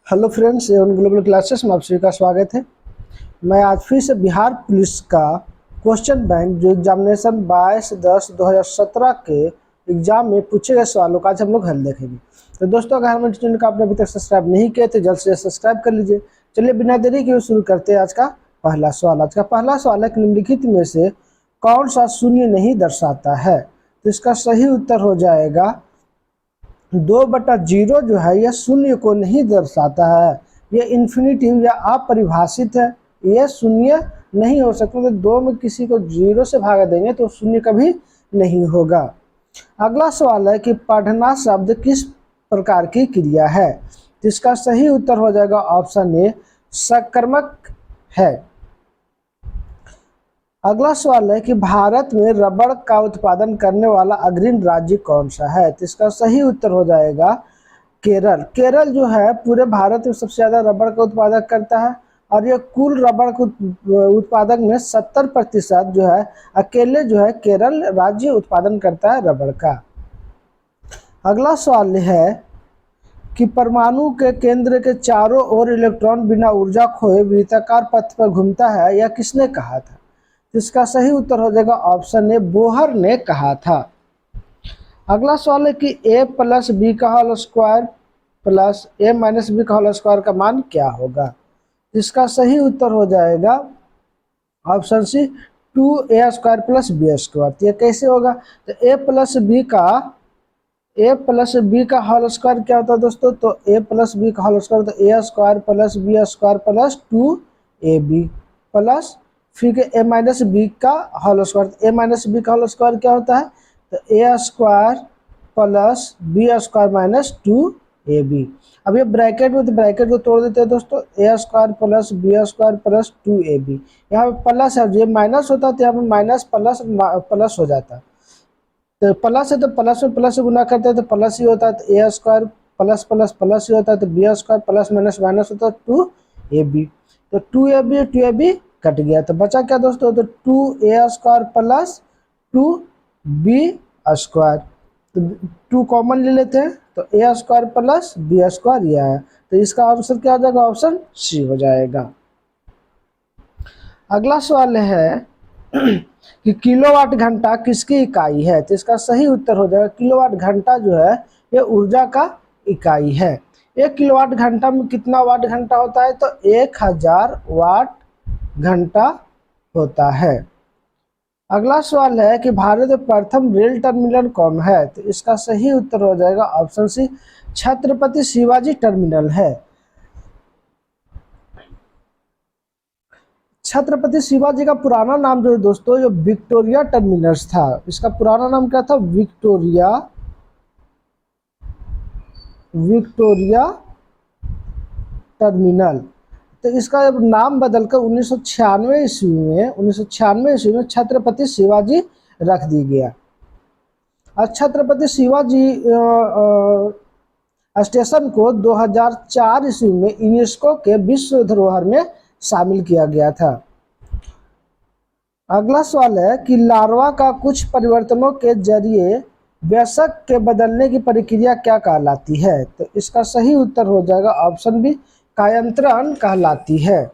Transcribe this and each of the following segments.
Hello friends, Evan global classes में आप सभी का स्वागत है। मैं आज फिर से बिहार पुलिस का क्वेश्चन बैंक जो एग्जामिनेशन 22/10/2017 के एग्जाम में पूछे गए सवालों का आज हम लोग हल देखेंगे। तो दोस्तों, अगर हमारे चैनल का आपने अभी तक सब्सक्राइब नहीं किया तो जल्द से सब्सक्राइब कर लीजिए। चलिए बिना देरी के शुरू करते हैं आज का पहला सवाल। आज का पहला सवाल है कि निम्नलिखित में से कौन सा शून्य नहीं दर्शाता है। तो इसका सही उत्तर हो जाएगा 2/0 जो है यह शून्य को नहीं दर्शाता है। यह इन्फिनिटिव या अपरिभाषित है, यह शून्य नहीं हो सकता। तो 2 में किसी को 0 से भागा देंगे तो शून्य कभी नहीं होगा। अगला सवाल है कि पढ़ना शब्द किस प्रकार की क्रिया है। तो इसका सही उत्तर हो जाएगा ऑप्शन ए, सकर्मक है। अगला सवाल है कि भारत में रबड़ का उत्पादन करने वाला अग्रणी राज्य कौन सा है। तो इसका सही उत्तर हो जाएगा केरल। केरल जो है पूरे भारत में सबसे ज़्यादा रबड़ का उत्पादन करता है और ये कुल रबड़ उत्पादक में 70% जो है अकेले जो है केरल राज्य उत्पादन करता है रबड़ का। अगला सवाल है कि परमाणु के केंद्र के चारों ओर इलेक्ट्रॉन बिना ऊर्जा खोए वृत्ताकार पथ पर घूमता है, यह किसने कहा था। इसका सही उत्तर हो जाएगा ऑप्शन ए, बोहर ने कहा था। अगला सवाल है कि a + b का whole square plus a - b का होल स्क्वायर का मान क्या होगा। इसका सही उत्तर हो जाएगा ऑप्शन सी, 2a² + b²। तो ये कैसे होगा। तो a + b का होल स्क्वायर क्या होता है दोस्तों। तो a + b का होल स्क्वायर तो a² + b² + 2ab प्लस फिर a - b का होल स्क्वायर। a - b का होल स्क्वायर क्या होता है। तो a² + b² - 2ab। अब ये ब्रैकेट में तो ब्रैकेट को तोड़ देते हैं दोस्तों। a² + b² + 2ab। यहाँ पे प्लस है, ये माइनस होता है तो यहाँ पे माइनस प्लस प्लस हो जाता है। तो प्लस है तो प्लस में प्लस से गुना करते हैं तो प्लस ही होता है। तो a² प्लस प्लस प्लस ही होता है। तो b² प्लस माइनस माइनस होता है 2ab। तो 2ab कट गया तो बचा क्या दोस्तों। तो 2a² + 2b²। तो 2 कॉमन ले लेते हैं तो a² + b² यह है। तो इसका आंसर क्या हो जाएगा, ऑप्शन सी हो जाएगा। अगला सवाल है कि किलोवाट घंटा किसकी इकाई है। तो इसका सही उत्तर हो जाएगा किलोवाट घंटा जो है ये ऊर्जा का इकाई है। 1 किलोवाट घंटा में कितना वाट घंटा होता है। तो 1000 वाट घंटा होता है। अगला सवाल है कि भारत में प्रथम रेल टर्मिनल कौन है। तो इसका सही उत्तर हो जाएगा option C, Chhatrapati Shivaji terminal है। छत्रपति शिवाजी का पुराना नाम जो है दोस्तों ये विक्टोरिया टर्मिनस था। इसका पुराना नाम क्या था, विक्टोरिया टर्मिनल। तो इसका नाम बदलकर 1996 ईस्वी में छत्रपति शिवाजी रख दी गया। और छत्रपति शिवाजी स्टेशन को 2004 ईस्वी में यूनेस्को के विश्व धरोहर में शामिल किया गया था। अगला सवाल है कि लार्वा का कुछ परिवर्तनों के जरिए वयस्क के बदलने की प्रक्रिया क्या कहलाती है। तो इसका सही उत्तर हो जाएगा ऑप्शन बी, कायांतरण कहलाती है।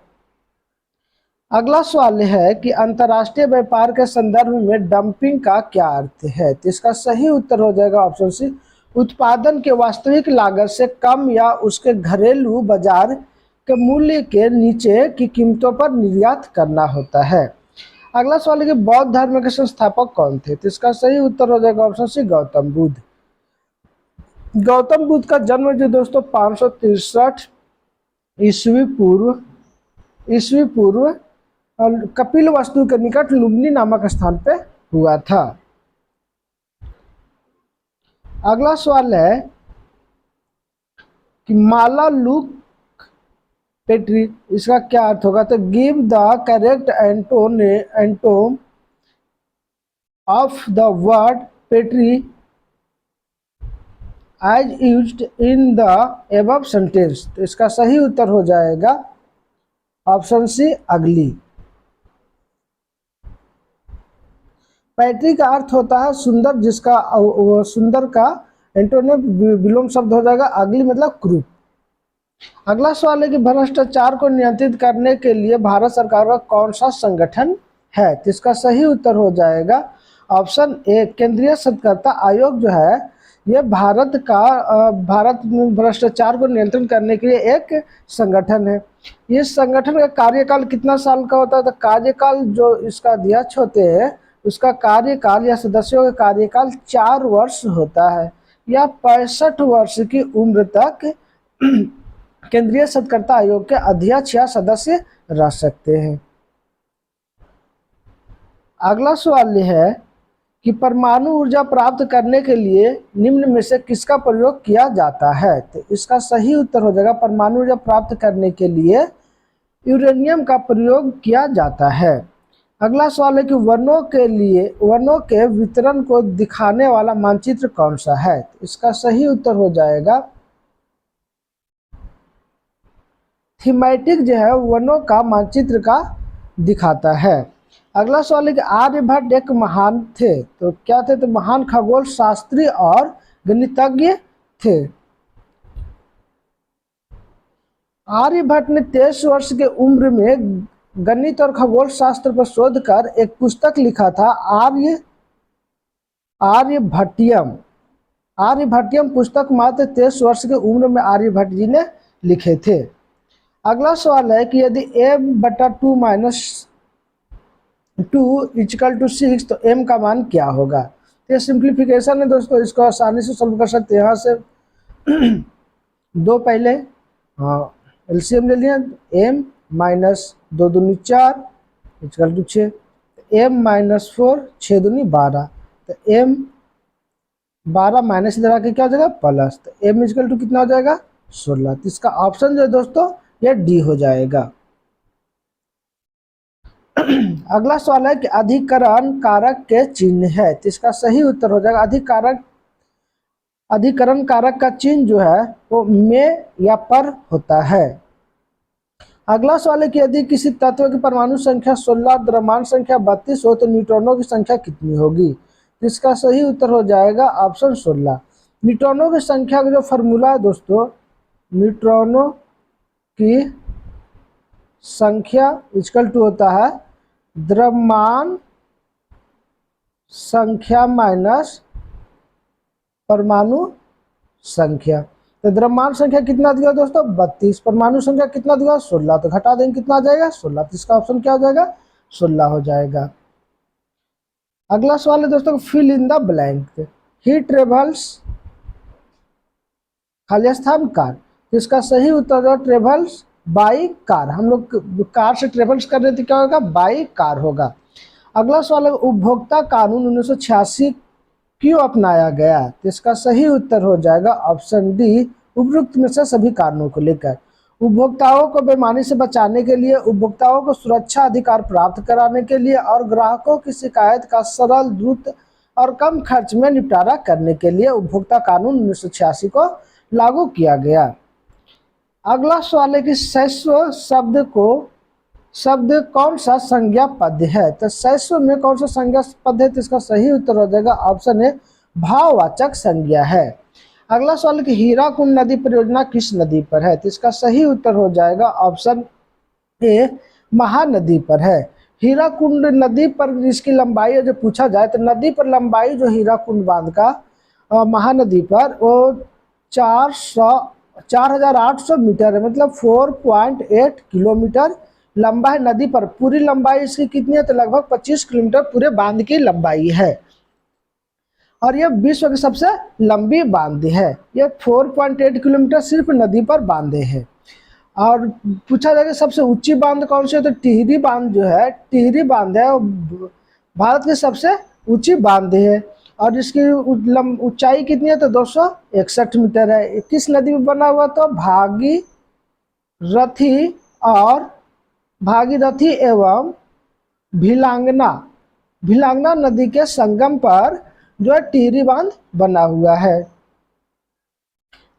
अगला सवाल है कि अंतर्राष्ट्रीय व्यापार के संदर्भ में डंपिंग का क्या अर्थ है। तो इसका सही उत्तर हो जाएगा ऑप्शन सी, उत्पादन के वास्तविक लागत से कम या उसके घरेलू बाजार के मूल्य के नीचे की कीमतों पर निर्यात करना होता है। अगला सवाल है कि बौद्ध धर्म के संस्थापक कौन थे। तो इसका सही उत्तर हो जाएगा ऑप्शन सी, गौतम बुद्ध। गौतम बुद्ध का जन्म जो दोस्तों 563 ईस्वी पूर्व कपिल वस्तु के निकट लुम्बिनी नामक स्थान पे हुआ था। अगला सवाल है कि माला लुक पेट्री, इसका क्या अर्थ होगा। तो give the correct antonym of the word पेट्री as used in the above sentence. तो इसका सही उत्तर हो जाएगा ऑप्शन सी, अगली। पैट्री का अर्थ होता है सुंदर, जिसका सुंदर का एंटोनिम विलोम शब्द हो जाएगा अगली मतलब क्रूप। अगला सवाल है कि भ्रष्टाचार को नियंत्रित करने के लिए भारत सरकार का कौन सा संगठन है? तो इसका सही उत्तर हो जाएगा ऑप्शन ए, केंद्रीय सतर्कता आयोग जो है ये भारत में भ्रष्टाचार को नियंत्रण करने के लिए एक संगठन है। इस संगठन का कार्यकाल कितना साल का होता है? तो कार्यकाल जो इसका अध्यक्ष होते हैं उसका कार्यकाल या सदस्यों का कार्यकाल 4 वर्ष होता है या 65 वर्ष की उम्र तक केंद्रीय सतर्कता आयोग के अध्यक्ष या सदस्य रह सकते हैं। अगला सवाल यह है कि परमाणु ऊर्जा प्राप्त करने के लिए निम्न में से किसका प्रयोग किया जाता है? तो इसका सही उत्तर हो जाएगा परमाणु ऊर्जा प्राप्त करने के लिए यूरेनियम का प्रयोग किया जाता है। अगला सवाल है कि वनों के वितरण को दिखाने वाला मानचित्र कौन सा है? तो इसका सही उत्तर हो जाएगा थीमेटिक जो है वनों का मानचित्र का दिखाता है। अगला सवाल है कि आर्यभट्ट एक महान थे, तो क्या थे? तो महान खगोल शास्त्री और गणितज्ञ थे। आर्यभट्ट ने 23 वर्ष के उम्र में गणित और खगोल शास्त्र पर शोध कर एक पुस्तक लिखा था आर्यभट्टियम पुस्तक मात्र 23 वर्ष के उम्र में आर्यभट्ट जी ने लिखे थे। अगला सवाल है कि यदि m/2 - 2 = 6 तो m का मान क्या होगा? तो ये सिंप्लीफिकेशन है दोस्तों, इसको आसानी से सॉल्व कर सकते हैं। यहाँ से दो पहले एलसीएम ले लिया, m - 2 दूनी 4 = 6, m - 4 6 दूनी 12, तो m 12 माइनस इधर आके क्या हो जाएगा प्लस, तो m = कितना हो जाएगा 16। तो इसका ऑप्शन जो है दोस्तों ये डी हो जाएगा। अगला सवाल है कि अधिकरण कारक के चिन्ह है, तो इसका सही उत्तर हो जाएगा अधिकरण कारक का चिन्ह जो है वो में या पर होता है। अगला सवाल है कि यदि किसी तत्व की परमाणु संख्या 16 द्रव्यमान संख्या 32 हो तो न्यूट्रॉनों की संख्या कितनी होगी? तो इसका सही उत्तर हो जाएगा ऑप्शन 16। न्यूट्रॉनों की संख्या का जो फॉर्मूला है दोस्तों, न्यूट्रॉनों की संख्या = होता है द्रव्यमान संख्या माइनस परमाणु संख्या। तो द्रव्यमान संख्या कितना दिया दोस्तों 32, परमाणु संख्या कितना दिया 16, तो घटा देंगे कितना आ जाएगा 16। तो इसका ऑप्शन क्या हो जाएगा 16 हो जाएगा। अगला सवाल है दोस्तों fill in the blank. He travels खाली स्थान कार, तो इसका सही उत्तर है ट्रेवल्स बाई कार। हम लोग कार से ट्रेवल्स कर रहे थे, क्या होगा बाई कार होगा। अगला सवाल है उपभोक्ता कानून 1986 क्यों अपनाया गया? तो इसका सही उत्तर हो जाएगा ऑप्शन डी, उपरोक्त में से सभी कारणों को लेकर। उपभोक्ताओं को बेईमानी से बचाने के लिए, उपभोक्ताओं को सुरक्षा अधिकार प्राप्त कराने के लिए और ग्राहकों की शिकायत का सरल, द्रुत और कम खर्च में निपटारा करने के लिए उपभोक्ता कानून 1986 को लागू किया गया। अगला सवाल है कि शैशव शब्द कौन सा संज्ञा पद है? तो शैशव में कौन सा संज्ञा पद है? तो इसका सही उत्तर हो जाएगा ऑप्शन ए, भाववाचक संज्ञा है। अगला सवाल है कि हीराकुंड नदी परियोजना किस नदी पर है? तो इसका सही उत्तर हो जाएगा ऑप्शन ए, महानदी पर है। हीराकुंड नदी पर इसकी लंबाई जो पूछा जाए तो नदी पर लंबाई जो हीराकुंड बांध का महानदी पर वो 4800 मीटर है, मतलब 4.8 किलोमीटर लंबा है नदी पर। पूरी लंबाई इसकी कितनी है? तो लगभग 25 किलोमीटर पूरे बांध की लंबाई है और यह विश्व की सबसे लंबी बांध है। यह 4.8 किलोमीटर सिर्फ नदी पर बांधे हैं। और पूछा जाएगा सबसे ऊंची बांध कौन सी है? तो टिहरी बांध जो है, टिहरी बांध है भारत की सबसे ऊंची बांध है और इसकी ऊंचाई कितनी है? तो 261 मीटर है। किस नदी में बना हुआ? तो भागीरथी एवं भिलांगना नदी के संगम पर जो है टिहरी बांध बना हुआ है।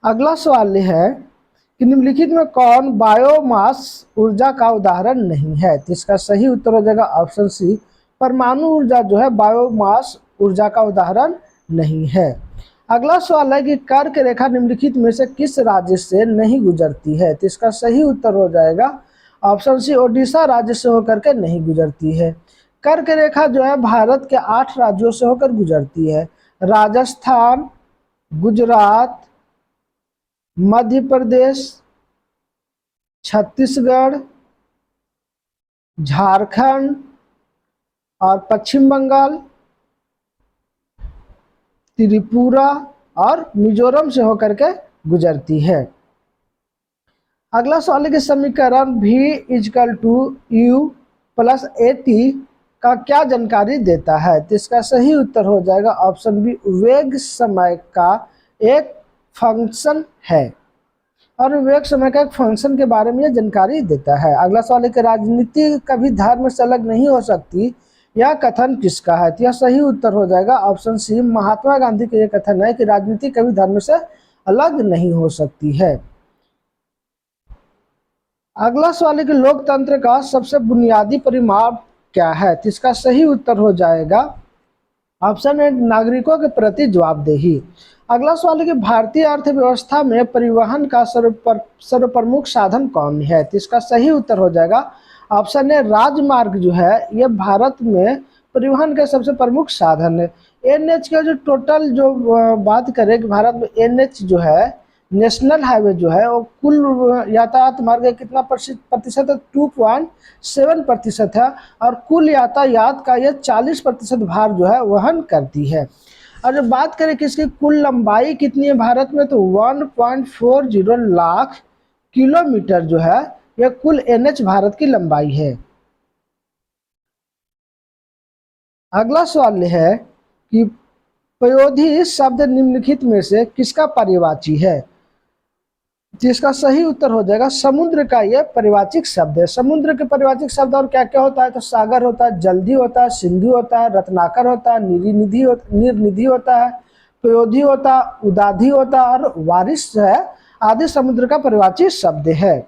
अगला सवाल है कि निम्नलिखित में कौन बायोमास ऊर्जा का उदाहरण नहीं है? तो इसका सही उत्तर हो जाएगा ऑप्शन सी, परमाणु ऊर्जा जो है बायोमास ऊर्जा का उदाहरण नहीं है। अगला सवाल है कि कर्क रेखा निम्नलिखित में से किस राज्य से नहीं गुजरती है? तो इसका सही उत्तर हो जाएगा ऑप्शन सी, ओडिशा राज्य से होकर के नहीं गुजरती है। कर्क रेखा जो है भारत के 8 राज्यों से होकर गुजरती है। राजस्थान, गुजरात, मध्य प्रदेश, छत्तीसगढ़, झारखंड और पश्चिम बंगाल, त्रिपुरा और मिजोरम से होकर के गुजरती है। अगला सवाल है कि समीकरण V is equal to U plus AT का क्या जानकारी देता है? तो इसका सही उत्तर हो जाएगा ऑप्शन बी, वेग समय का एक फंक्शन है और वेग समय का एक फंक्शन के बारे में यह जानकारी देता है। अगला सवाल है कि राजनीति कभी धर्म से अलग नहीं हो सकती, यह कथन किसका है? तो यह सही उत्तर हो जाएगा ऑप्शन सी, महात्मा गांधी का यह कथन है कि राजनीति कभी धर्म से अलग नहीं हो सकती है। अगला सवाल है कि लोकतंत्र का सबसे बुनियादी परिमाप क्या है? तो इसका सही उत्तर हो जाएगा ऑप्शन ए, नागरिकों के प्रति जवाबदेही। अगला सवाल है कि भारतीय अर्थव्यवस्था में परिवहन का सर्वप्रमुख साधन कौन है? तो इसका सही उत्तर हो जाएगा ऑप्शन ए, राजमार्ग जो है यह भारत में परिवहन का सबसे प्रमुख साधन है। NH का जो टोटल जो बात करें कि भारत में NH जो है, नेशनल हाईवे जो है, वो कुल यातायात मार्ग कितना प्रतिशत है? 2.7% है और कुल यातायात का यह 40% भार जो है वहन करती है। और जब बात करें कि इसकी कुल लंबाई कितनी है भारत में, तो 1.40 लाख किलोमीटर जो है यह कुल NH भारत की लंबाई है। अगला सवाल है कि पयोधी शब्द निम्नलिखित में से किसका पर्यायवाची है? जिसका सही उत्तर हो जाएगा समुद्र का यह परिवाचिक शब्द है। समुद्र के परिवाचिक शब्द और क्या क्या होता है? तो सागर होता है, जलधि होता है, सिंधु होता है, रत्नाकर होता है, निर्निधि होता है, पयोधी होता है, उदाधि होता है और वारिस है आदि समुद्र का परिवाचिक शब्द है।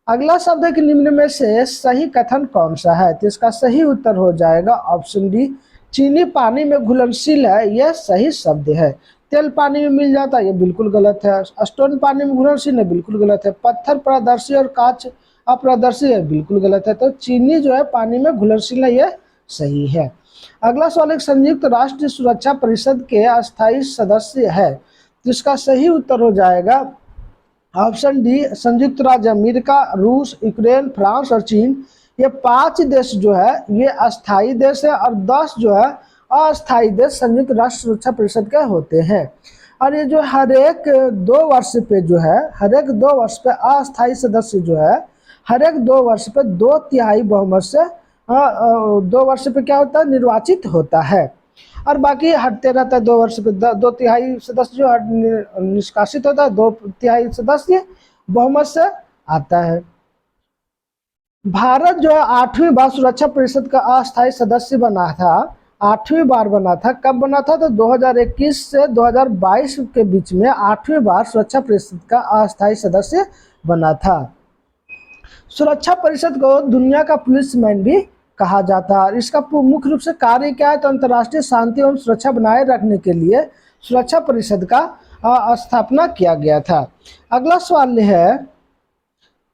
अगला शब्द है कि निम्न में से सही कथन कौन सा है? तो इसका सही उत्तर हो जाएगा ऑप्शन डी, चीनी पानी में घुलनशील है, यह सही शब्द है। तेल पानी में मिल जाता है, ये बिल्कुल गलत है। स्टोन पानी में घुलनशील है, बिल्कुल गलत है। पत्थर पारदर्शी और कांच अपारदर्शी है, बिल्कुल गलत है। तो चीनी जो है पानी में घुलनशील है, यह सही है। अगला सवाल संयुक्त राष्ट्र सुरक्षा परिषद के अस्थायी सदस्य है, तो इसका सही उत्तर हो जाएगा ऑप्शन डी, संयुक्त राज्य अमेरिका, रूस, यूक्रेन, फ्रांस और चीन। ये 5 देश जो है ये अस्थायी देश है और 10 जो है अस्थायी देश संयुक्त राष्ट्र सुरक्षा परिषद के होते हैं। और ये जो हर एक 2 वर्ष पे जो है, हर एक 2 वर्ष पे अस्थायी सदस्य जो है हर एक 2 वर्ष पे 2/3 बहुमत से 2 वर्ष पे क्या होता है, निर्वाचित होता है। और बाकी हटते रहता है 2 वर्ष पे 2/3 सदस्य जो निष्कासित होता है, 2/3 सदस्य बहुमत से आता है। भारत जो है 8वीं बार सुरक्षा परिषद का अस्थायी सदस्य बना था, 8वीं बार बना था। कब बना था? तो 2021 से 2022 के बीच में 8वीं बार सुरक्षा परिषद का अस्थायी सदस्य बना था। सुरक्षा परिषद को दुनिया का पुलिसमैन भी कहा जाता है। इसका मुख्य रूप से कार्य क्या है? तो अंतर्राष्ट्रीय शांति एवं सुरक्षा बनाए रखने के लिए सुरक्षा परिषद का स्थापना किया गया था। अगला सवाल है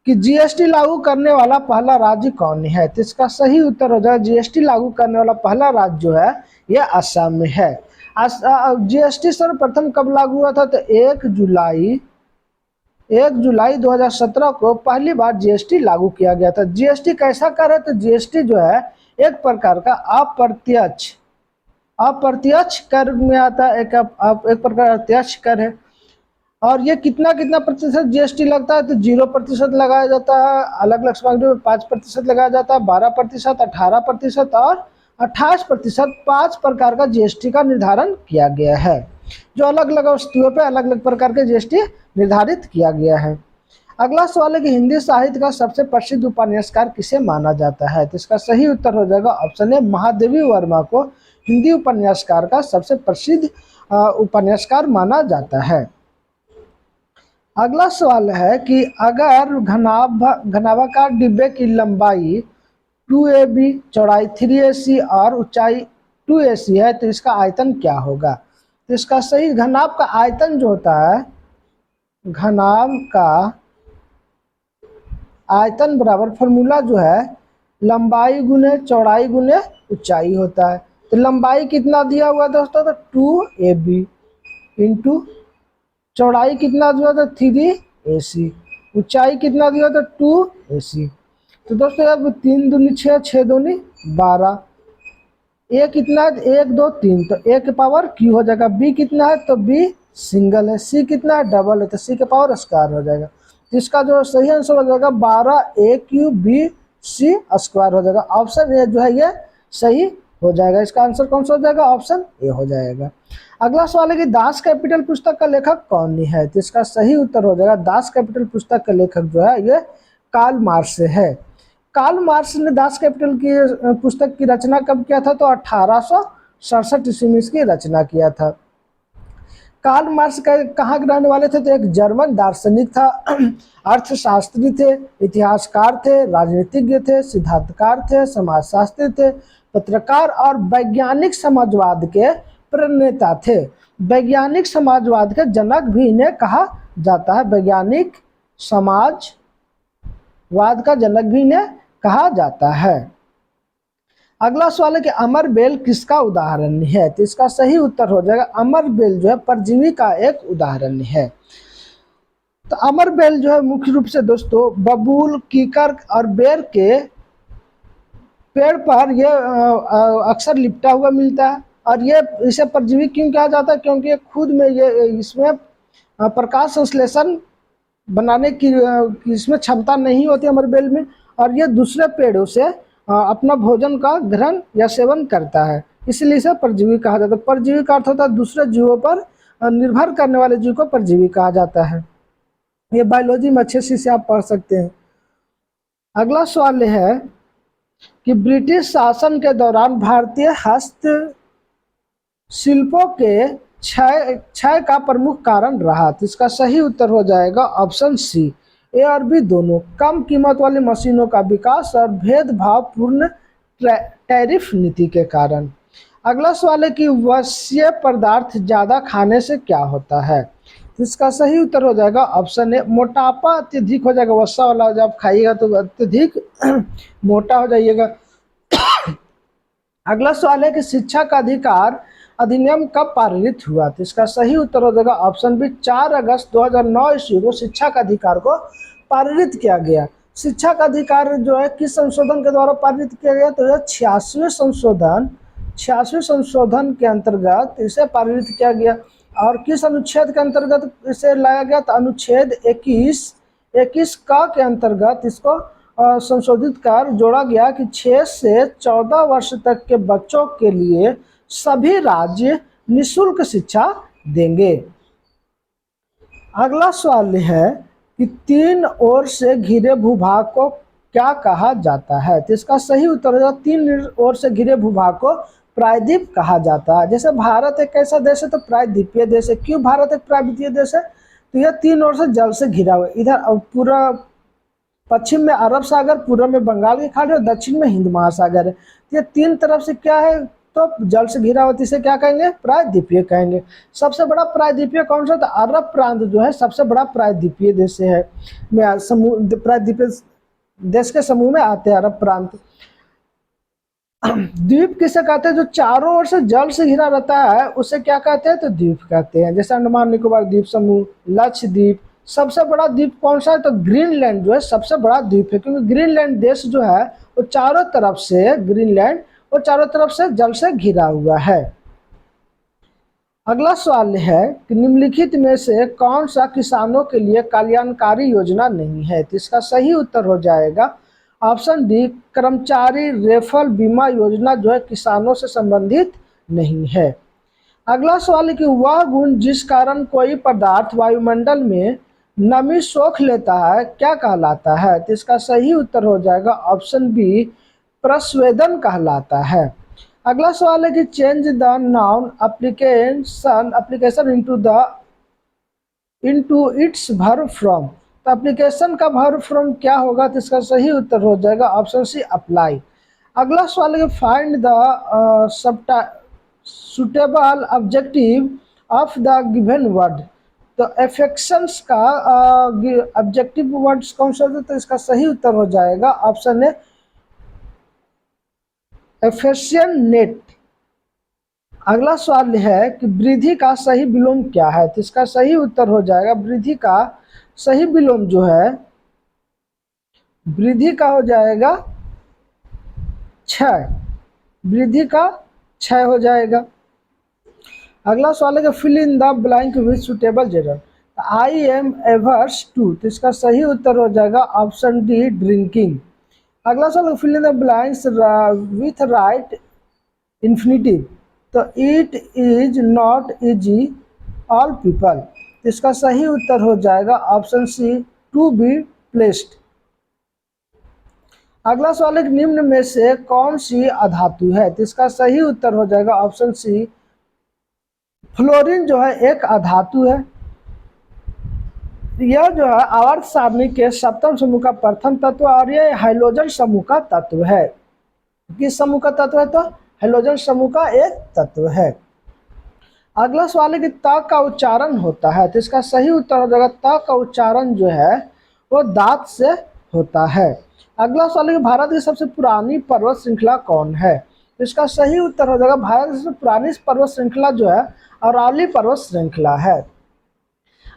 कि GST लागू करने वाला पहला राज्य कौन है? तो इसका सही उत्तर हो जाएगा GST लागू करने वाला पहला राज्य जो है यह असम में है। GST सर्वप्रथम कब लागू हुआ था? तो 1 जुलाई 2017 को पहली बार GST लागू किया गया था। GST कैसा कर है? तो GST जो है एक प्रकार का अप्रत्यक्ष कर में आता है, एक प्रकार अप्रत्यक्ष कर है। और ये कितना प्रतिशत GST लगता है? तो 0% लगाया जाता है, अलग अलग सामग्री में 5% लगाया जाता है, 12%, 18% और 28%, 5 प्रकार का GST का निर्धारण किया गया है। जो अलग अलग वस्तुओं पे अलग अलग प्रकार के GST निर्धारित किया गया है। अगला सवाल है कि हिंदी साहित्य का सबसे प्रसिद्ध उपन्यासकार किसे माना जाता है? तो इसका सही उत्तर हो जाएगा ऑप्शन ए, महादेवी वर्मा को हिंदी उपन्यासकार का सबसे प्रसिद्ध उपन्यासकार माना जाता है। अगला सवाल है कि अगर घनाभाकार डिब्बे की लंबाई 2AB, चौड़ाई 3AC और ऊंचाई 2AC है तो इसका आयतन क्या होगा? तो इसका सही, घनाभ का आयतन जो होता है, घनाभ का आयतन बराबर फॉर्मूला जो है लंबाई गुने चौड़ाई गुने ऊंचाई होता है। तो लंबाई कितना दिया हुआ दोस्तों, तो 2AB इंटू चौड़ाई कितना दिया था 3AC, ऊंचाई कितना दिया था 2AC। तो दोस्तों अब 3 दूनी 6, 6 दूनी 12, ए कितना है 1 2 3, तो ए के पावर क्यू हो जाएगा। बी कितना है, तो बी सिंगल है। सी कितना है, डबल है, तो सी के पावर स्क्वायर हो जाएगा। इसका जो सही आंसर हो जाएगा 12AQBC स्क्वायर हो जाएगा। ऑप्शन ए जो है ये सही हो जाएगा। इसका आंसर कौन सा हो जाएगा, ऑप्शन ए हो जाएगा। अगला सवाल है कि दास कैपिटल पुस्तक का लेखक कौन है, तो इसका सही उत्तर हो जाएगा दास कैपिटल पुस्तक का लेखक जो है ये कार्ल मार्क्स है। कार्ल मार्क्स ने दास कैपिटल की पुस्तक की रचना कब किया था, तो 1867 ईस्वी में इसकी रचना किया था। कार्ल मार्क्स कहाँ के रहने वाले थे, तो एक जर्मन दार्शनिक था, अर्थशास्त्री थे, इतिहासकार थे, राजनीतिज्ञ थे, सिद्धांतकार थे, समाजशास्त्री थे, पत्रकार और वैज्ञानिक समाजवाद के प्रणेता थे। वैज्ञानिक समाजवाद के जनक भी इन्हें कहा जाता है, वैज्ञानिक समाजवाद का जनक भी इन्हें कहा जाता है। अगला सवाल है कि अमरबेल किसका उदाहरण है, तो इसका सही उत्तर हो जाएगा अमरबेल जो है परजीवी का एक उदाहरण है। तो अमरबेल जो है मुख्य रूप से दोस्तों बबूल, कीकर और बेर के पेड़ पर ये अक्सर लिपटा हुआ मिलता है। और ये इसे परजीवी क्यों कहा जाता है, क्योंकि खुद में ये इसमें प्रकाश संश्लेषण बनाने की इसमें क्षमता नहीं होती अमरबेल में, और ये दूसरे पेड़ों से अपना भोजन का ग्रहण या सेवन करता है, इसलिए इसे परजीवी कहा जाता है। परजीवी का अर्थ होता है दूसरे जीवों पर निर्भर करने वाले जीव को परजीवी कहा जाता है। ये बायोलॉजी में अच्छे से आप पढ़ सकते हैं। अगला सवाल है कि ब्रिटिश शासन के दौरान भारतीय हस्तशिल्पों के क्षय का प्रमुख कारण रहा, तो इसका सही उत्तर हो जाएगा ऑप्शन सी, ए और बी दोनों। कम कीमत वाली मशीनों का विकास और भेदभावपूर्ण टैरिफ नीति के कारण। अगला सवाल है कि वश्य पदार्थ ज़्यादा खाने से क्या होता है, तो इसका सही उत्तर हो जाएगा ऑप्शन ए, मोटापा अत्यधिक हो जाएगा। वसा वाला जब खाइएगा तो अत्यधिक मोटा हो जाइएगा। अगला सवाल है कि शिक्षा का अधिकार अधिनियम कब पारित हुआ, तो इसका सही उत्तर हो जाएगा ऑप्शन बी, 4 अगस्त 2009 ईस्वी को शिक्षा का अधिकार को पारित किया गया। शिक्षा का अधिकार जो है किस संशोधन के द्वारा पारित किया गया, तो यह 86वें संशोधन के अंतर्गत इसे पारित किया गया। और किस अनुच्छेद के अंतर्गत इसे लाया गया, तो अनुच्छेद 21 का के अंतर्गत इसको संशोधित कर जोड़ा गया कि 6 से 14 वर्ष तक के बच्चों के लिए सभी राज्य निःशुल्क शिक्षा देंगे। अगला सवाल है कि 3 ओर से घिरे भूभाग को क्या कहा जाता है, तो इसका सही उत्तर है 3 ओर से घिरे भूभाग को प्रायद्वीप कहा जाता है। जैसे भारत एक ऐसा देश है तो प्रायद्वीपीय देश है। क्यों भारत एक प्रायद्वीपीय देश है, तो यह 3 ओर से जल से घिरा हुआ है। इधर पूरा पश्चिम में अरब सागर, पूर्व में बंगाल की खाड़ी और दक्षिण में हिंद महासागर है। तो ये 3 तरफ से क्या है, तो जल से घिरा होती से क्या कहेंगे, प्रायद्वीपीय कहेंगे। सबसे बड़ा प्रायद्वीपीय कौन सा, तो अरब प्रांत जो है सबसे बड़ा प्रायद्वीपीय देश है, प्रायद्वीपीय देश के समूह में आते हैं अरब प्रांत। द्वीप किसे कहते हैं, जो चारों ओर से जल से घिरा रहता है उसे क्या कहते हैं, तो द्वीप कहते हैं। जैसे अंडमान निकोबार द्वीप समूह, लक्षद्वीप। सबसे बड़ा द्वीप कौन सा है, तो ग्रीनलैंड जो है सबसे बड़ा द्वीप है, क्योंकि ग्रीनलैंड देश जो है वो चारों तरफ से जल से घिरा हुआ है। अगला सवाल है कि निम्नलिखित में से कौन सा किसानों के लिए कल्याणकारी योजना नहीं है, तो इसका सही उत्तर हो जाएगा ऑप्शन डी, कर्मचारी रेफरल बीमा योजना जो है किसानों से संबंधित नहीं है। अगला सवाल है कि वह गुण जिस कारण कोई पदार्थ वायुमंडल में नमी सोख लेता है क्या कहलाता है, तो इसका सही उत्तर हो जाएगा ऑप्शन बी, प्रस्वेदन कहलाता है। अगला सवाल है कि change the noun application into its verb from, तो एप्लीकेशन का वर्ब फ्रॉम क्या होगा, तो इसका सही उत्तर हो जाएगा ऑप्शन सी, अप्लाई। अगला सवाल है कि find the suitable objective of the given word. तो अफेक्शंस का ऑब्जेक्टिव वर्ड्स कौन सा होता है? तो इसका सही उत्तर हो जाएगा ऑप्शन ए एफेशिएंट। अगला सवाल है कि वृद्धि का सही विलोम क्या है? तो इसका सही उत्तर हो जाएगा वृद्धि का सही विलोम जो है वृद्धि का हो जाएगा क्षय। वृद्धि का क्षय हो जाएगा। अगला सवाल है कि fill in the blank with suitable gender. I am averse to, तो इसका सही उत्तर हो जाएगा ऑप्शन डी ड्रिंकिंग। अगला सवाल fill in the blanks with right infinitive. तो it is not easy all people, तो इसका सही उत्तर हो जाएगा option C to be placed. अगला सवाल है निम्न में से कौन सी अधातु है? तो इसका सही उत्तर हो जाएगा ऑप्शन सी फ्लोरीन जो है एक अधातु है। यह जो है आवर्त सारणी के सप्तम समूह का प्रथम तत्व और यह हाइड्रोजन समूह का तत्व है। किस समूह का तत्व है? तो हाइड्रोजन समूह का एक तत्व है। अगला सवाल है कि त का उच्चारण होता है, तो इसका सही उत्तर हो जाएगा त का उच्चारण जो है वो दांत से होता है। अगला सवाल है कि भारत की सबसे पुरानी पर्वत श्रृंखला कौन है? तो इसका सही उत्तर हो जाएगा भारत की सबसे पुरानी पर्वत श्रृंखला जो है अरावली पर्वत श्रृंखला है।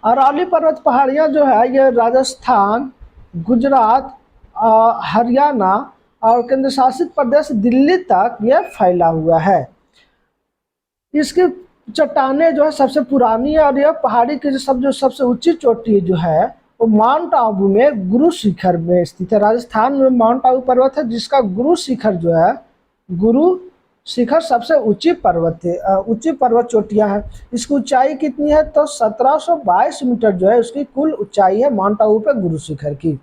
अरावली पर्वत पहाड़ियाँ जो है ये राजस्थान, गुजरात, हरियाणा और केंद्र शासित प्रदेश दिल्ली तक ये फैला हुआ है। इसकी चट्टानें जो है सबसे पुरानी है और यह पहाड़ी की जो सबसे ऊंची चोटी जो है वो माउंट आबू में गुरु शिखर में स्थित है। राजस्थान में माउंट आबू पर्वत है जिसका गुरु शिखर जो है गुरु शिखर सबसे ऊंची पर्वत है, ऊंची पर्वत चोटियां हैं। इसकी ऊंचाई कितनी है? तो 1722 मीटर जो है उसकी कुल ऊंचाई है माउंट आबू पे गुरु शिखर की।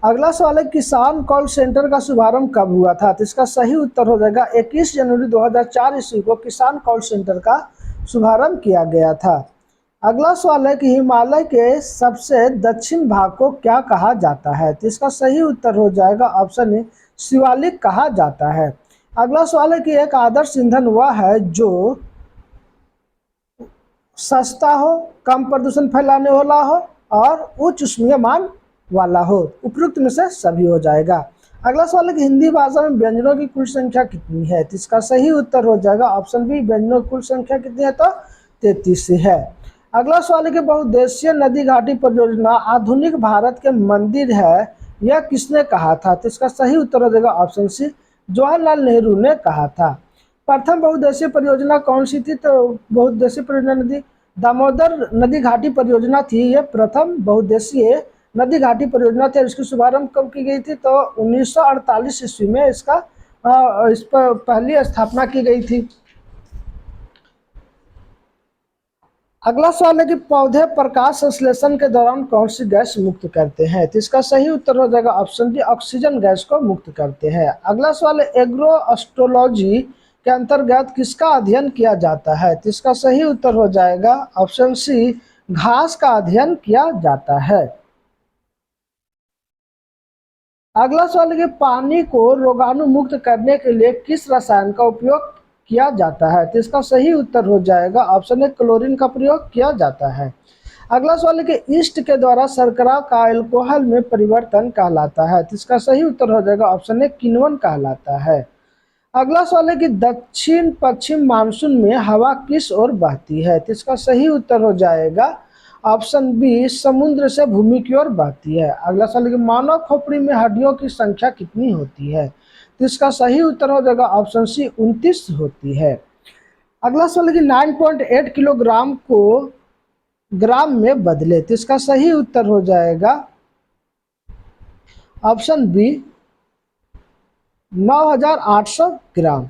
अगला सवाल है किसान कॉल सेंटर का शुभारंभ कब हुआ था? तो इसका सही उत्तर हो जाएगा 21 जनवरी 2004 ईस्वी को किसान कॉल सेंटर का शुभारंभ किया गया था। अगला सवाल है कि हिमालय के सबसे दक्षिण भाग को क्या कहा जाता है? तो इसका सही उत्तर हो जाएगा ऑप्शन ए शिवालिक कहा जाता है। अगला सवाल है कि एक आदर्श ईंधन वह है जो सस्ता हो, कम प्रदूषण फैलाने वाला हो और उच्च ऊष्मीयमान वाला हो। उपयुक्त में से सभी हो जाएगा। अगला सवाल है कि हिंदी भाषा में व्यंजनों की कुल संख्या कितनी है? तो इसका सही उत्तर हो जाएगा ऑप्शन बी व्यंजनों की कुल संख्या कितनी है? तो 33 है। अगला सवाल है कि बहुउद्देशीय नदी घाटी परियोजना आधुनिक भारत के मंदिर है, यह किसने कहा था? तो इसका सही उत्तर हो जाएगा ऑप्शन सी जवाहरलाल नेहरू ने कहा था। प्रथम बहुउद्देशीय परियोजना कौन सी थी? तो बहुउद्देशीय परियोजना दामोदर नदी घाटी परियोजना थी। यह प्रथम बहुउद्देशीय नदी घाटी परियोजना थी। इसकी शुभारंभ कब की गई थी? तो 1948 ईस्वी में इस पर पहली स्थापना की गई थी। अगला सवाल है कि पौधे प्रकाश संश्लेषण के दौरान कौन सी गैस मुक्त करते हैं? तो इसका सही उत्तर हो जाएगा ऑप्शन डी ऑक्सीजन गैस को मुक्त करते हैं। अगला सवाल है एग्रो एस्ट्रोलॉजी के अंतर्गत किसका अध्ययन किया जाता है? तो इसका सही उत्तर हो जाएगा ऑप्शन सी घास का अध्ययन किया जाता है। अगला सवाल है कि पानी को रोगाणु मुक्त करने के लिए किस रसायन का उपयोग किया जाता है? तो इसका सही उत्तर हो जाएगा ऑप्शन ए क्लोरीन का प्रयोग किया जाता है। अगला सवाल है कि ईस्ट के द्वारा शर्करा का अल्कोहल में परिवर्तन कहलाता है। तो इसका सही उत्तर हो जाएगा ऑप्शन ए किण्वन कहलाता है। अगला सवाल है कि दक्षिण पश्चिम मानसून में हवा किस ओर बहती है? तो इसका सही उत्तर हो जाएगा ऑप्शन बी समुद्र से भूमि की ओर बहती है। अगला सवाल है कि मानव खोपड़ी में हड्डियों की संख्या कितनी होती है? तो इसका सही उत्तर हो जाएगा ऑप्शन सी 29 होती है। अगला सवाल है कि 9.8 किलोग्राम को ग्राम में बदले। तो इसका सही उत्तर हो जाएगा ऑप्शन बी 9800 ग्राम।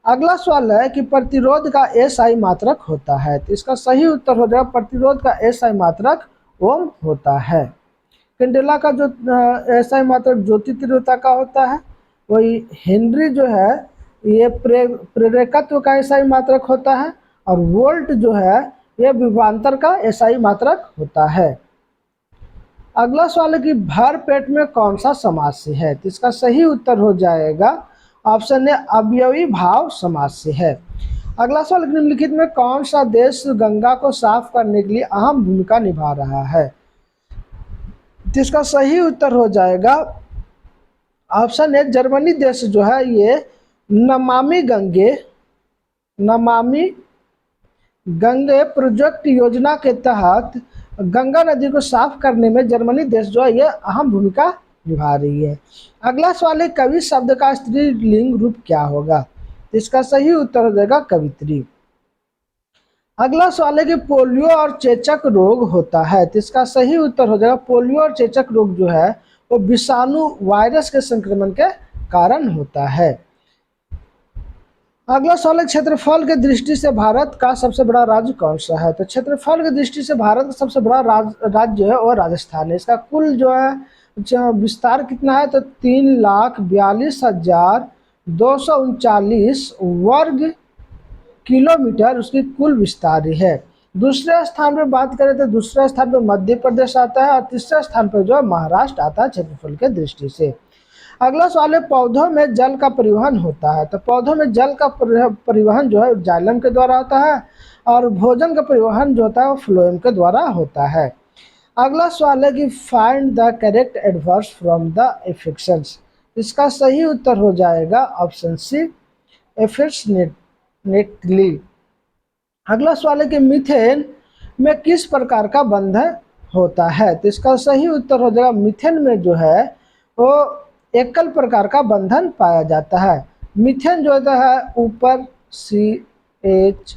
अगला सवाल है कि प्रतिरोध का एसआई मात्रक होता है। तो इसका सही उत्तर हो जाएगा प्रतिरोध का एसआई मात्रक ओम होता है। कैंडेला का जो एसआई मात्रक ज्योति तीव्रता का होता है, वही हेनरी जो है ये प्रेरकत्व का एसआई मात्रक होता है और वोल्ट जो है ये विभवांतर का एसआई मात्रक होता है। अगला सवाल है कि भर पेट में कौन सा समास्य है? तो इसका सही उत्तर हो जाएगा ऑप्शन ए अवयवी भाव समास्य है। अगला सवाल, निम्नलिखित में कौन सा देश गंगा को साफ करने के लिए अहम भूमिका निभा रहा है? तो इसका सही उत्तर हो जाएगा ऑप्शन ए, जर्मनी देश जो है ये नमामि गंगे प्रोजेक्ट योजना के तहत गंगा नदी को साफ करने में जर्मनी देश जो है ये अहम भूमिका निभा रही है। अगला सवाल है, कवि शब्द का स्त्रीलिंग रूप क्या होगा? इसका सही उत्तर हो जाएगा कवित्री। अगला सवाल है कि पोलियो और चेचक रोग होता है, तो इसका सही उत्तर हो जाएगा पोलियो और चेचक रोग जो है वो विषाणु वायरस के संक्रमण के कारण होता है। अगला सवाल है, क्षेत्रफल की दृष्टि से भारत का सबसे बड़ा राज्य कौन सा है? तो क्षेत्रफल की दृष्टि से भारत का सबसे बड़ा राज्य है और राजस्थान है। इसका कुल जो है विस्तार कितना है? तो 3,42,239 वर्ग किलोमीटर उसकी कुल विस्तार है। दूसरे स्थान पर बात करें तो दूसरे स्थान पर मध्य प्रदेश आता है और तीसरे स्थान पर जो है महाराष्ट्र आता है क्षेत्रफल के दृष्टि से। अगला सवाल है, पौधों में जल का परिवहन होता है, तो पौधों में जल का परिवहन जो है जाइलम के द्वारा होता है और भोजन का परिवहन जो होता है वो फ्लोएम के द्वारा होता है। अगला सवाल है कि find the correct adverbs from the affixations, इसका सही उत्तर हो जाएगा ऑप्शन सी, एफिशिएंटली। अगला सवाल है कि मीथेन में किस प्रकार का बंधन होता है? तो इसका सही उत्तर हो जाएगा मीथेन में जो है वो एकल प्रकार का बंधन पाया जाता है। मीथेन जो होता है ऊपर CH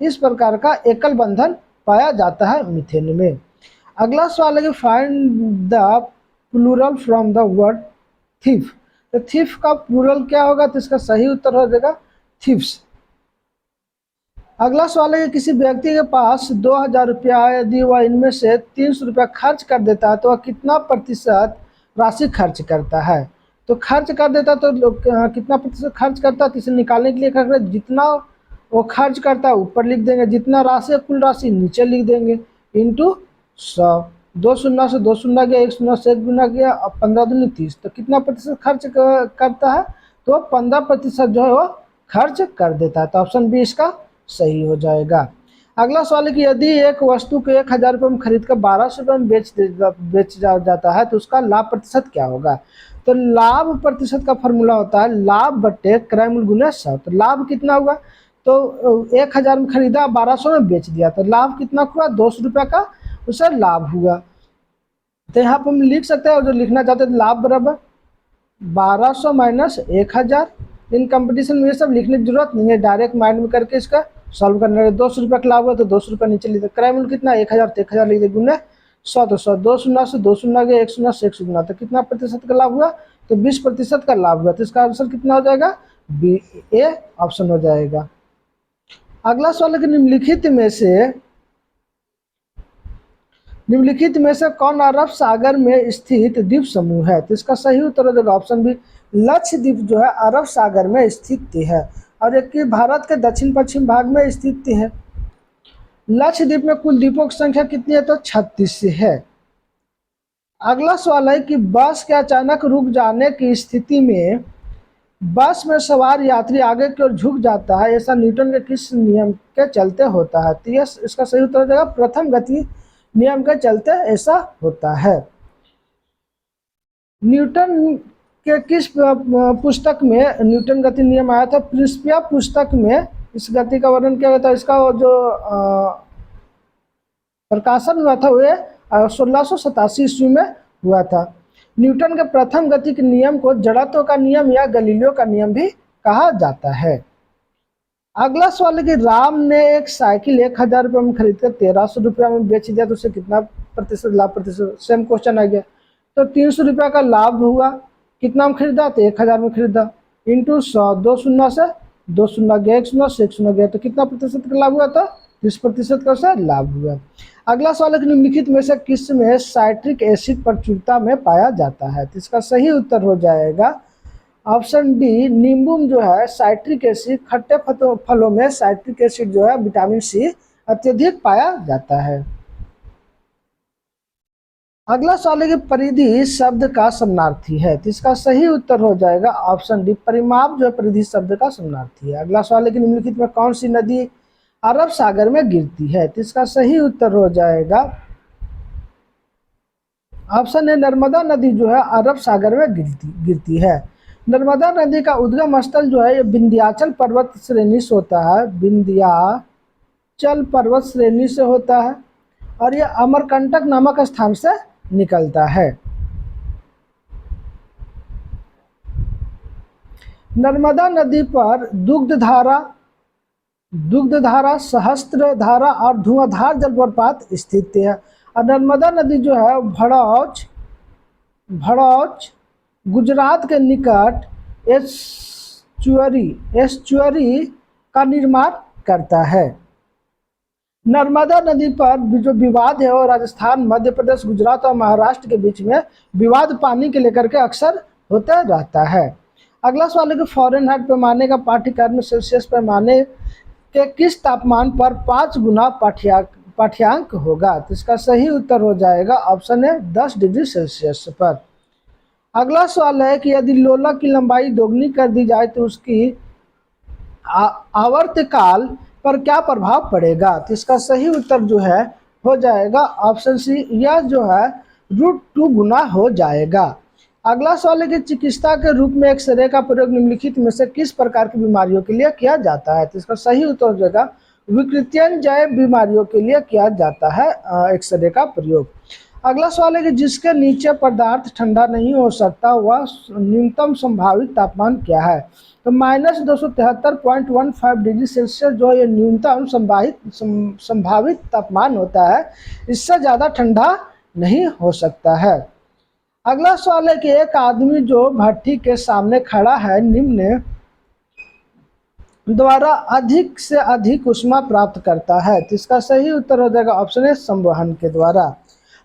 इस प्रकार का एकल बंधन पाया जाता है मीथेन में। अगला सवाल है कि find the plural from the word thief, तो थीफ का प्लूरल क्या होगा? तो इसका सही उत्तर हो जाएगा थीफ्स। अगला सवाल है कि किसी व्यक्ति के पास 2,000 रुपया है, यदि वह इनमें से 300 रुपया खर्च कर देता है तो वह कितना प्रतिशत राशि खर्च करता है? तो खर्च कर देता तो कितना प्रतिशत खर्च करता है, तो इसे निकालने के लिए क्या करें, जितना वो खर्च करता है ऊपर लिख देंगे, जितना राशि कुल राशि नीचे लिख देंगे, इंटू 100। 2 शून्य से 2 शून्य गया, 1 शून्य से 1 गुना गया, अब 15 दूनी 30, तो कितना प्रतिशत खर्च करता है? तो 15% जो है वो खर्च कर देता है, तो ऑप्शन बी इसका सही हो जाएगा। अगला सवाल है कि यदि एक वस्तु को 1,000 रुपये में खरीद कर 1,200 रुपये में बेच जाता है तो उसका लाभ प्रतिशत क्या होगा? तो लाभ प्रतिशत का फॉर्मूला होता है लाभ बट्टे क्रय मूल्य गुना 100। तो लाभ कितना हुआ? तो 1,000 में खरीदा, 1,200 में बेच दिया, तो लाभ कितना हुआ? 200 रुपये का उसे लाभ हुआ। तो यहाँ पर हम लिख सकते हैं, और जो लिखना चाहते हैं लाभ बराबर 1,200 माइनस 1,000। इन कंपटीशन में ये सब लिखने की जरूरत नहीं है, डायरेक्ट माइंड में करके इसका सॉल्व करना है। 200 रुपये का लाभ हुआ तो 200 रुपये नीचे लिखते, क्रय मूल्य कितना 1,000, तो 1,000 लिख दे, गुना 100 तो 100, 2 शून्य से 2 शून्य गया, 1 शून्य से 1 शून्य, तो कितना प्रतिशत का लाभ हुआ? तो 20% का लाभ हुआ, तो इसका आंसर कितना हो जाएगा? बी, ए ऑप्शन हो जाएगा। अगला सवाल है कि निम्नलिखित में से कौन अरब सागर में स्थित द्वीप समूह है? तो इसका सही उत्तर हो जाएगा ऑप्शन बी, लक्षद्वीप जो है अरब सागर में स्थित है और एक भारत के दक्षिण पश्चिम भाग में स्थित है। लक्षद्वीप में कुल द्वीपों की संख्या कितनी है? तो 36 है। अगला सवाल है कि बस के अचानक रुक जाने की स्थिति में बस में सवार यात्री आगे की ओर झुक जाता है, ऐसा न्यूटन के किस नियम के चलते होता है? तो इसका सही उत्तर हो जाएगा प्रथम गति नियम के चलते ऐसा होता है। न्यूटन के किस पुस्तक में न्यूटन गति नियम आया था? प्रिंसिपिया पुस्तक में इस गति का वर्णन किया गया था। इसका जो प्रकाशन हुआ था वह 1687 ईस्वी में हुआ था। न्यूटन के प्रथम गति के नियम को जड़त्व का नियम या गलीलियो का नियम भी कहा जाता है। अगला सवाल है कि राम ने एक साइकिल 1,000 रुपये में खरीद कर 1,300 रुपया में बेच दिया, तो उसे कितना प्रतिशत लाभ प्रतिशत? सेम क्वेश्चन आ गया। तो 300 रुपया का लाभ हुआ, कितना में खरीदा? तो 1,000 में खरीदा, इंटू 100, 2 शून्य से 2 शून्य गया, 1 शून्य से 1 शून्य गया, तो कितना प्रतिशत का लाभ हुआ? तो 30% का उसे लाभ हुआ। अगला सवाल है कि निम्नलिखित में से किस में साइट्रिक एसिड प्रचुरता में पाया जाता है? तो इसका सही उत्तर हो जाएगा ऑप्शन डी, नींबू जो है साइट्रिक एसिड, खट्टे फलों में साइट्रिक एसिड जो है विटामिन सी अत्यधिक पाया जाता है। अगला सवाल है कि परिधि शब्द का समानार्थी है, तो इसका सही उत्तर हो जाएगा ऑप्शन डी, परिमाप जो है परिधि शब्द का समानार्थी है। अगला सवाल है कि निम्नलिखित में कौन सी नदी अरब सागर में गिरती है, तो इसका सही उत्तर हो जाएगा ऑप्शन ए, नर्मदा नदी जो है अरब सागर में गिरती है। नर्मदा नदी का उद्गम स्थल जो है ये विंध्याचल पर्वत श्रेणी से होता है, विंध्याचल पर्वत श्रेणी से होता है, और यह अमरकंटक नामक स्थान से निकलता है। नर्मदा नदी पर दुग्धधारा, सहस्त्रधारा और धुआंधार जलप्रपात स्थित है। और नर्मदा नदी जो है भड़ौच गुजरात के निकट एस्चुअरी का निर्माण करता है। नर्मदा नदी पर जो विवाद है वो राजस्थान, मध्य प्रदेश, गुजरात और महाराष्ट्र के बीच में विवाद पानी के लेकर के अक्सर होता रहता है। अगला सवाल है कि फ़ारेनहाइट पैमाने का पाठ्यक्रम सेल्सियस पैमाने के किस तापमान पर 5 गुना पाठ्यांक होगा, तो इसका सही उत्तर हो जाएगा ऑप्शन है 10 डिग्री सेल्सियस पर। अगला सवाल है कि यदि लोलक की लंबाई दोगुनी कर दी जाए तो उसकी आवर्तकाल पर क्या प्रभाव पड़ेगा, तो इसका सही उत्तर जो है हो जाएगा ऑप्शन सी, यह जो है √2 गुना हो जाएगा। अगला सवाल है कि चिकित्सा के रूप में एक्सरे का प्रयोग निम्नलिखित में से किस प्रकार की बीमारियों के लिए किया जाता है, तो इसका सही उत्तर हो जाएगा विकृत्यंजय बीमारियों के लिए किया जाता है एक्सरे का प्रयोग। अगला सवाल है कि जिसके नीचे पदार्थ ठंडा नहीं हो सकता वह न्यूनतम संभावित तापमान क्या है, तो -273.15 डिग्री सेल्सियस जो ये न्यूनतम संभावित तापमान होता है, इससे ज़्यादा ठंडा नहीं हो सकता है। अगला सवाल है कि एक आदमी जो भट्टी के सामने खड़ा है निम्न द्वारा अधिक से अधिक ऊष्मा प्राप्त करता है, तो इसका सही उत्तर हो जाएगा ऑप्शन है संवहन के द्वारा।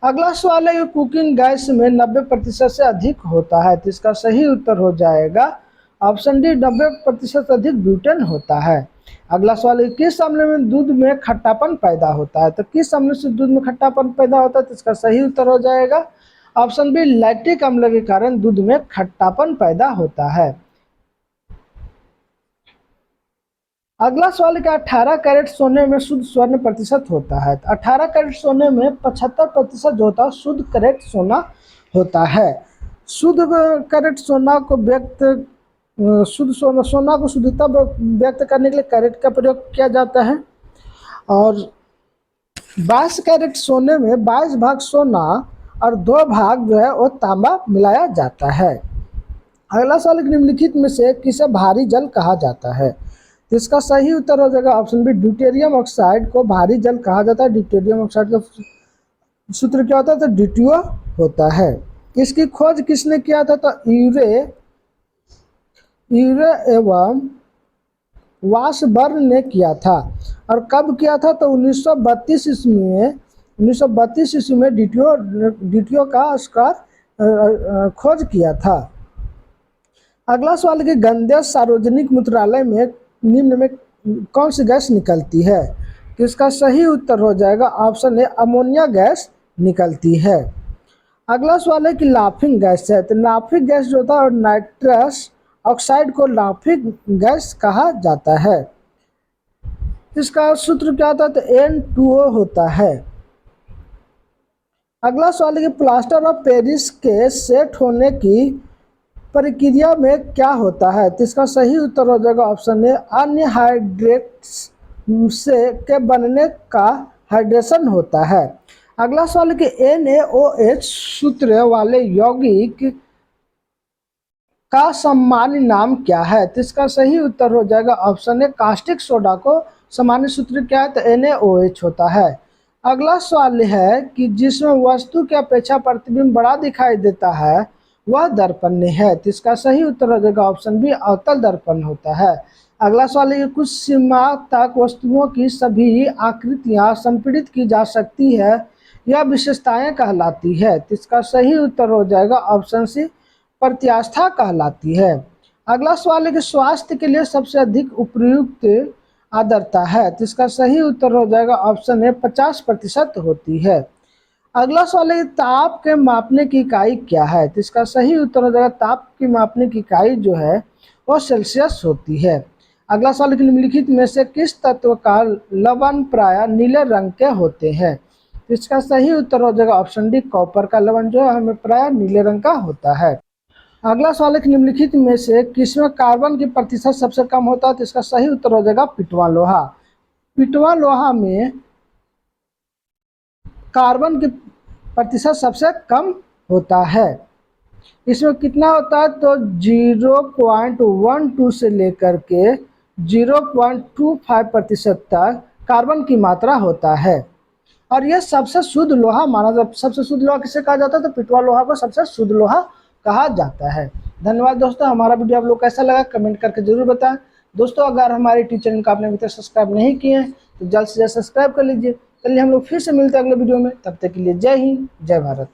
अगला सवाल है कि कुकिंग गैस में 90% से अधिक होता है, तो इसका सही उत्तर हो जाएगा ऑप्शन डी, 90% अधिक ब्यूटेन होता है। अगला सवाल है किस अम्ल में दूध में खट्टापन पैदा होता है, तो किस अम्ल से दूध में खट्टापन पैदा होता है, तो इसका सही उत्तर हो जाएगा ऑप्शन बी, लैक्टिक अम्ल के कारण दूध में खट्टापन पैदा होता है। अगला सवाल है कि 18 कैरेट सोने में शुद्ध स्वर्ण प्रतिशत होता है, तो 18 कैरेट सोने में 75% जो होता है शुद्ध कैरेट सोना होता है। शुद्ध कैरेट सोना को सोना को शुद्धता व्यक्त करने के लिए कैरेट का प्रयोग किया जाता है, और 22 कैरेट सोने में 22 भाग सोना और 2 भाग जो है वो तांबा मिलाया जाता है। अगला सवाल निम्नलिखित में से किसे भारी जल कहा जाता है, तो इसका सही उत्तर हो जाएगा ऑप्शन बी, ड्यूटेरियम ऑक्साइड को भारी जल कहा जाता है। ड्यूटेरियम ऑक्साइड का सूत्र क्या होता है, तो ड्यूटियो होता है। इसकी खोज किसने किया था, तो यूरे एवं वाशबर्न ने किया था, और कब किया था, तो 1932 ईस्वी में ड्यूटियो का आविष्कार खोज किया था। अगला सवाल है कि गंदे सार्वजनिक मूत्रालय में निम्न में कौन सी गैस निकलती है, तो इसका सही उत्तर हो जाएगा ऑप्शन ए, अमोनिया गैस निकलती है। अगला सवाल है कि लाफिंग गैस है, तो लाफिंग गैस जो होता है और नाइट्रस ऑक्साइड को लाफिंग गैस कहा जाता है। इसका सूत्र क्या होता है, तो N2O होता है। अगला सवाल है कि प्लास्टर ऑफ पेरिस के सेट होने की प्रक्रिया में क्या होता है, तो इसका सही उत्तर हो जाएगा ऑप्शन ए, अन्य हाइड्रेट्स से के बनने का हाइड्रेशन होता है। अगला सवाल है कि NaOH सूत्र वाले यौगिक का सामान्य नाम क्या है, तो इसका सही उत्तर हो जाएगा ऑप्शन ए, कास्टिक सोडा को सामान्य सूत्र क्या है, तो NaOH होता है। अगला सवाल है कि जिसमें वस्तु की अपेक्षा प्रतिबिंब बड़ा दिखाई देता है वह दर्पण है, तो इसका सही उत्तर हो जाएगा ऑप्शन बी, अवतल दर्पण होता है। अगला सवाल है कि कुछ सीमा तक वस्तुओं की सभी आकृतियां संपीड़ित की जा सकती है, यह विशेषताएं कहलाती है, तो इसका सही उत्तर हो जाएगा ऑप्शन सी, प्रत्यास्था कहलाती है। अगला सवाल है कि स्वास्थ्य के लिए सबसे अधिक उपयुक्त आर्द्रता है, तो इसका सही उत्तर हो जाएगा ऑप्शन ए, 50% होती है। अगला सवाल है ताप के मापने की इकाई क्या है। तो इसका सही उत्तर हो जाएगा ताप की मापने की इकाई जो है वो सेल्सियस होती है। अगला सवाल है कि निम्नलिखित में से किस तत्व का लवण प्राय नीले रंग के होते हैं। तो इसका सही उत्तर हो जाएगा ऑप्शन डी, कॉपर का लवण जो है हमें प्राय नीले रंग का होता है। अगला सवाल है कि निम्नलिखित में से किसमें कार्बन की प्रतिशत सबसे कम होता है। तो इसका सही उत्तर हो जाएगा पिटवा लोहा। पिटवा लोहा में कार्बन की प्रतिशत सबसे कम होता है। इसमें कितना होता है तो 0.12 से लेकर के 0.25% तक कार्बन की मात्रा होता है और यह सबसे शुद्ध लोहा माना जाता है। सबसे शुद्ध लोहा किसे कहा जाता है तो पिटवा लोहा को सबसे शुद्ध लोहा कहा जाता है। धन्यवाद दोस्तों, हमारा वीडियो आप लोग कैसा लगा कमेंट करके जरूर बताएं। दोस्तों अगर हमारे चैनल को आपने अभी तक सब्सक्राइब नहीं किए हैं तो जल्द से जल्द सब्सक्राइब कर लीजिए। चलिए हम लोग फिर से मिलते हैं अगले वीडियो में, तब तक के लिए जय हिंद जय भारत।